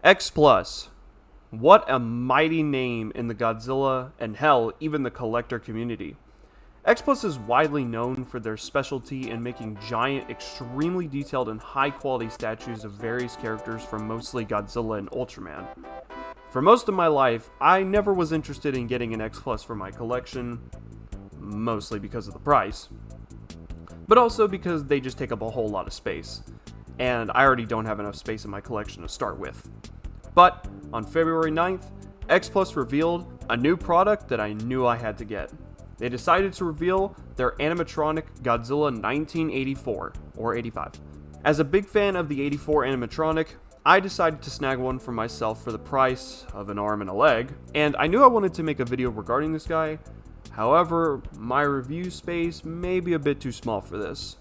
X Plus. What a mighty name in the Godzilla and hell, even the collector community. X Plus is widely known for their specialty in making giant, extremely detailed and high quality statues of various characters from mostly Godzilla and Ultraman. For most of my life, I never was interested in getting an X Plus for my collection, mostly because of the price, but also because they just take up a whole lot of space, and I already don't have enough space in my collection to start with. But on February 9th, X Plus revealed a new product that I knew I had to get. They decided to reveal their animatronic Godzilla 1984, or 85. As a big fan of the 84 animatronic, I decided to snag one for myself for the price of an arm and a leg, and I knew I wanted to make a video regarding this guy. However, my review space may be a bit too small for this.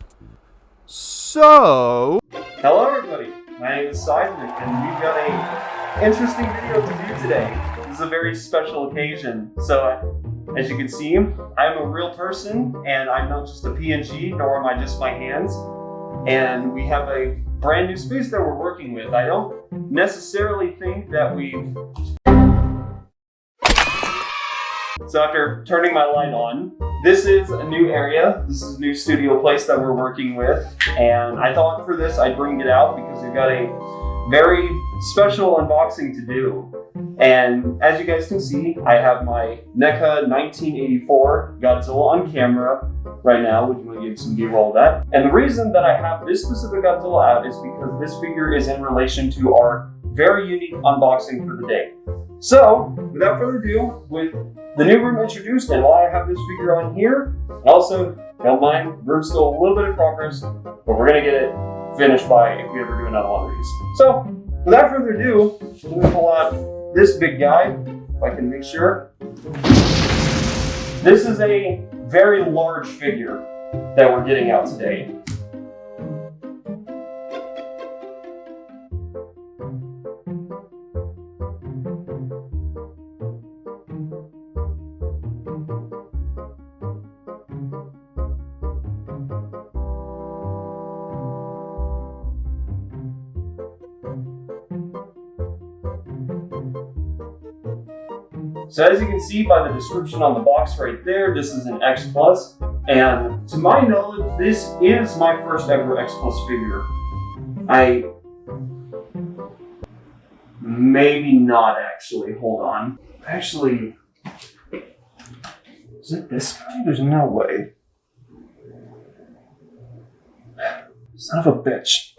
So... Hello everybody, my name is Sizemic, and we've got a interesting video to do today. This is a very special occasion. So, as you can see, I'm a real person, and I'm not just a PNG, nor am I just my hands. And we have a brand new space that we're working with. I don't necessarily think that we've... So after turning my light on, this is a new area. This is a new studio place that we're working with. And I thought for this I'd bring it out because we've got a very special unboxing to do. And as you guys can see, I have my NECA 1984 Godzilla on camera right now. Would you want to give some B-roll of that? And the reason that I have this specific Godzilla out is because this figure is in relation to our very unique unboxing for the day. So, without further ado, with the new room introduced and why I have this figure on here, and also, don't mind, room's still a little bit in progress, but we're gonna get it finished by if we ever do another one of these. So, without further ado, let me pull out this big guy, if I can make sure. This is a very large figure that we're getting out today. So as you can see by the description on the box right there, this is an X Plus, and to my knowledge, this is my first ever X Plus figure. Maybe not actually, hold on. Actually, is it this guy? There's no way. Son of a bitch.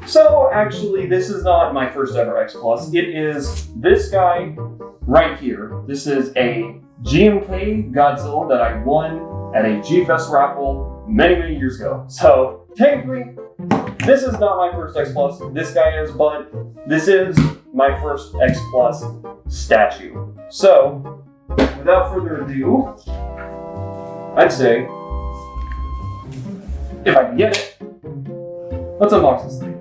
So actually, this is not my first ever X Plus. It is this guy right here. This is a GMK Godzilla that I won at a G-Fest raffle many years ago. So technically, this is not my first X Plus. This guy is, but this is my first X Plus statue. So without further ado, I'd say, if I can get it, let's unbox this thing.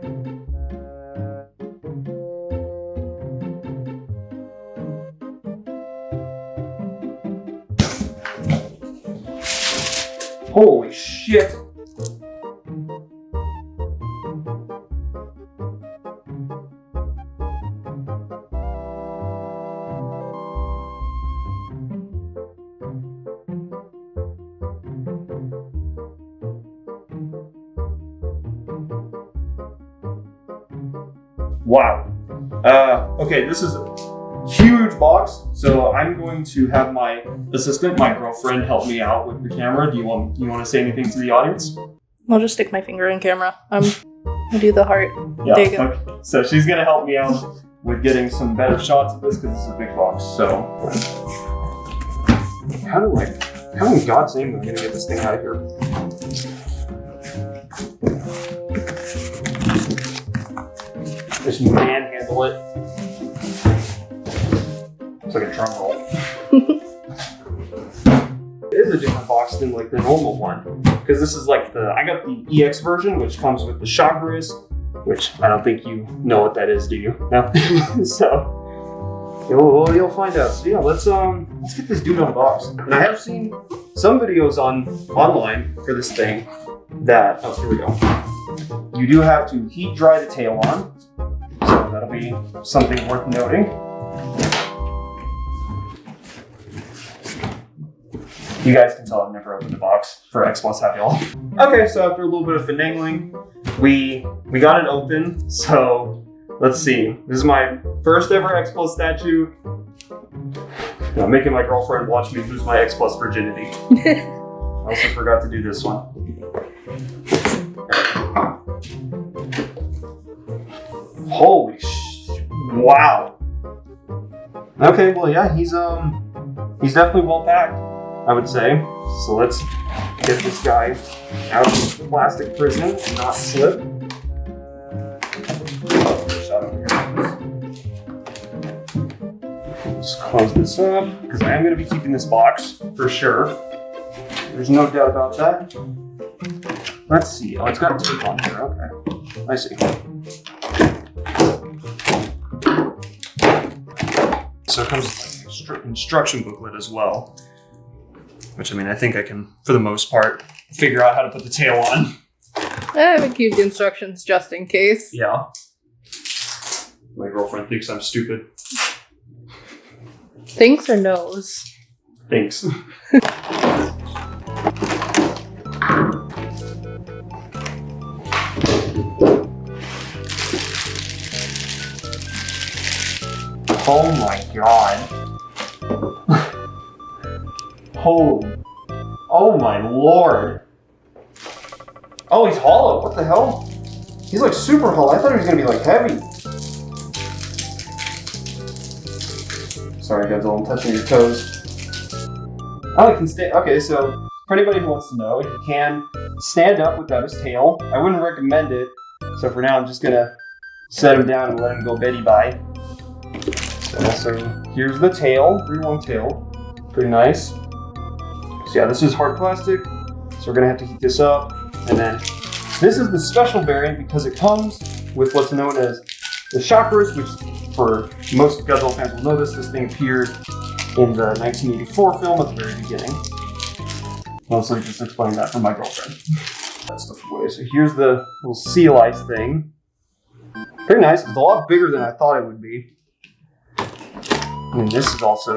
Holy shit! Wow. Okay, this is a huge box, so I'm going to have my assistant, my girlfriend, help me out with the camera. Do you want to say anything to the audience? I'll just stick my finger in camera. I'll do the heart. Yeah, there you go. Okay. So she's gonna help me out with getting some better shots of this because this is a big box. So how in God's name am I gonna get this thing out of here? Just manhandle it. It's like a drum roll. It is a different box than like the normal one, because this is like I got the EX version, which comes with the chakras, which I don't think you know what that is, do you? No. So you'll find out. So yeah, let's get this dude unboxed. And I have seen some videos online for this thing that here we go. You do have to heat dry the tail on. So that'll be something worth noting. You guys can tell I've never opened a box for X Plus Happy All. Okay, so after a little bit of finagling, we got it open. So let's see. This is my first ever X Plus statue. I'm making my girlfriend watch me lose my X Plus virginity. I also forgot to do this one. Holy wow. Okay, well yeah, he's definitely well packed, I would say. So let's get this guy out of the plastic prison and not slip. Just close this up, because I am going to be keeping this box for sure. There's no doubt about that. Let's see. Oh, it's got tape on here. Okay. I see. So it comes with an instruction booklet as well. Which, I mean, I think I can, for the most part, figure out how to put the tail on. I would keep the instructions just in case. Yeah. My girlfriend thinks I'm stupid. Thinks or knows? Thanks. Oh my god. Holy. Oh my lord. Oh, he's hollow. What the hell? He's like super hollow. I thought he was gonna be like heavy. Sorry, Godzilla, I'm touching your toes. Oh, he can stand. Okay, so for anybody who wants to know, he can stand up without his tail. I wouldn't recommend it. So for now, I'm just gonna set him down and let him go Betty bye. So here's the tail, pretty long tail, pretty nice. So yeah, this is hard plastic, so we're gonna have to heat this up. And then this is the special variant because it comes with what's known as the chakras, which for most Godzilla fans will know this thing appeared in the 1984 film at the very beginning. Mostly just explaining that for my girlfriend. That stuff away. So here's the little seal ice thing. Very nice, it's a lot bigger than I thought it would be. And this is also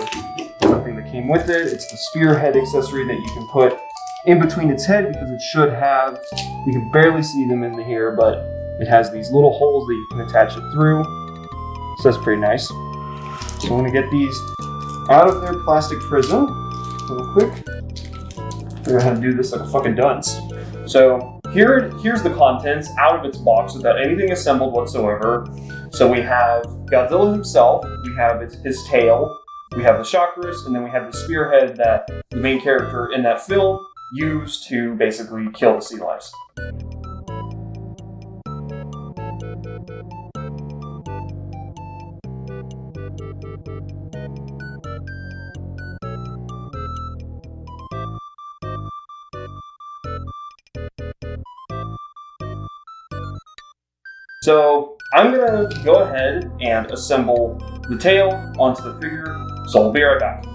something that came with it. It's the spearhead accessory that you can put in between its head because it should have, you can barely see them in here, but it has these little holes that you can attach it through. So that's pretty nice. So I'm gonna get these out of their plastic prison real quick. Figure out how to do this like a fucking dunce. So here's the contents out of its box without anything assembled whatsoever. So we have Godzilla himself, we have his tail, we have the chakras, and then we have the spearhead that the main character in that film used to basically kill the sea lice. So I'm gonna go ahead and assemble the tail onto the figure, so I'll be right back.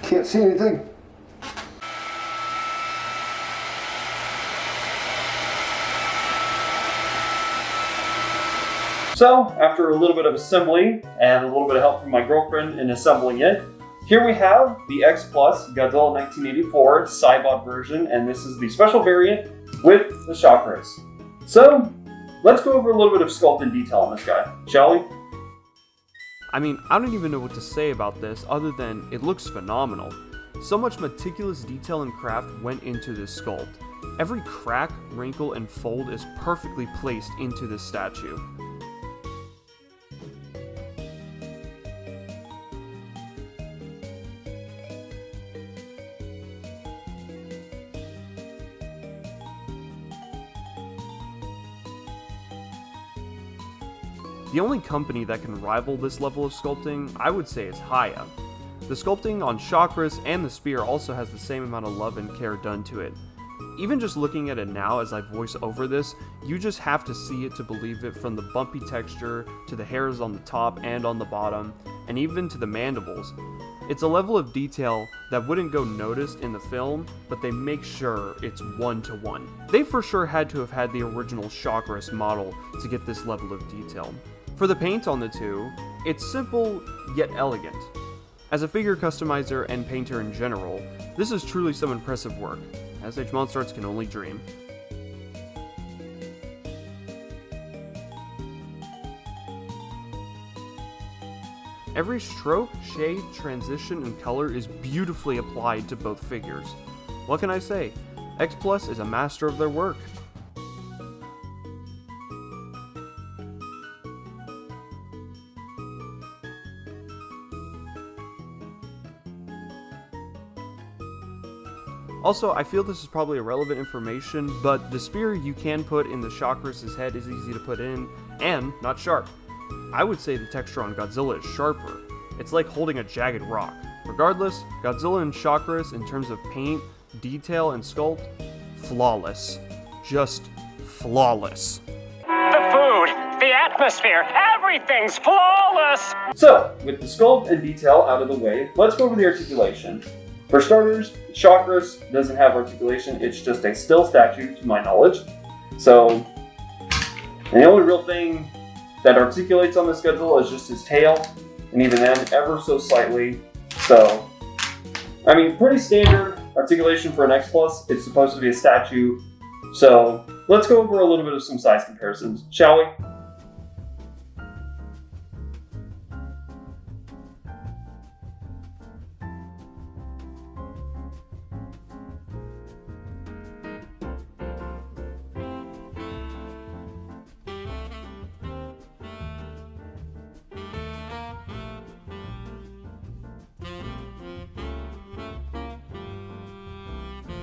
Can't see anything. So, after a little bit of assembly and a little bit of help from my girlfriend in assembling it, here we have the X Plus Godzilla 1984 Cybot version, and this is the special variant with the chakras. So, let's go over a little bit of sculpt and detail on this guy, shall we? I mean, I don't even know what to say about this other than it looks phenomenal. So much meticulous detail and craft went into this sculpt. Every crack, wrinkle, and fold is perfectly placed into this statue. The only company that can rival this level of sculpting, I would say, is Haya. The sculpting on Chakras and the spear also has the same amount of love and care done to it. Even just looking at it now as I voice over this, you just have to see it to believe it, from the bumpy texture to the hairs on the top and on the bottom, and even to the mandibles. It's a level of detail that wouldn't go noticed in the film, but they make sure it's one-to-one. They for sure had to have had the original Chakras model to get this level of detail. For the paint on the two, it's simple yet elegant. As a figure customizer and painter in general, this is truly some impressive work. SH Monstarts can only dream. Every stroke, shade, transition, and color is beautifully applied to both figures. What can I say? X Plus is a master of their work. Also, I feel this is probably irrelevant information, but the spear you can put in the Chakras' head is easy to put in, and not sharp. I would say the texture on Godzilla is sharper. It's like holding a jagged rock. Regardless, Godzilla and Chakras in terms of paint, detail, and sculpt, flawless. Just flawless. The food, the atmosphere, everything's flawless! So, with the sculpt and detail out of the way, let's go over the articulation. For starters, Chakras doesn't have articulation, it's just a still statue to my knowledge. So, and the only real thing that articulates on this Godzilla is just his tail, and even then, ever so slightly. So, I mean, pretty standard articulation for an X Plus. It's supposed to be a statue. So, let's go over a little bit of some size comparisons, shall we?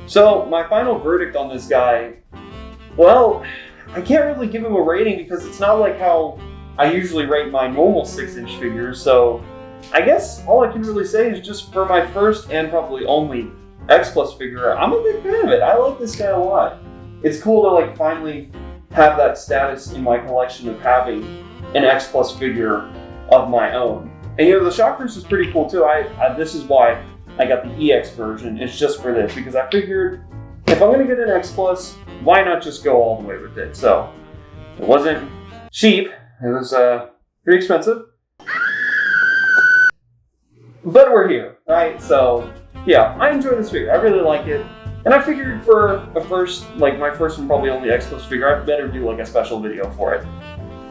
So, my final verdict on this guy, well, I can't really give him a rating because it's not like how I usually rate my normal 6-inch figures, so I guess all I can really say is just for my first and probably only X Plus figure, I'm a big fan of it. I like this guy a lot. It's cool to like finally have that status in my collection of having an X Plus figure of my own. And you know, the Chakras is pretty cool too. This is why I got the EX version. It's just for this, because I figured if I'm going to get an X Plus, why not just go all the way with it? So, it wasn't cheap. It was pretty expensive. But we're here, right? So, yeah, I enjoy this figure. I really like it. And I figured for a first, like my first and probably only X Plus figure, I better do like a special video for it.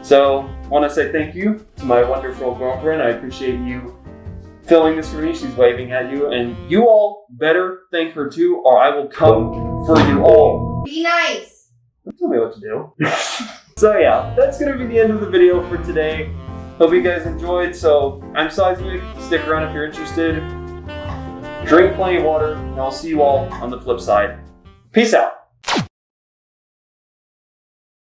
So, I want to say thank you to my wonderful girlfriend. I appreciate you filming this for me. She's waving at you, and you all better thank her too, or I will come for you all. Be nice. Don't tell me what to do. So yeah, that's gonna be the end of the video for today. Hope you guys enjoyed. So I'm Sizemic. Stick around if you're interested. Drink plenty of water, and I'll see you all on the flip side. Peace out.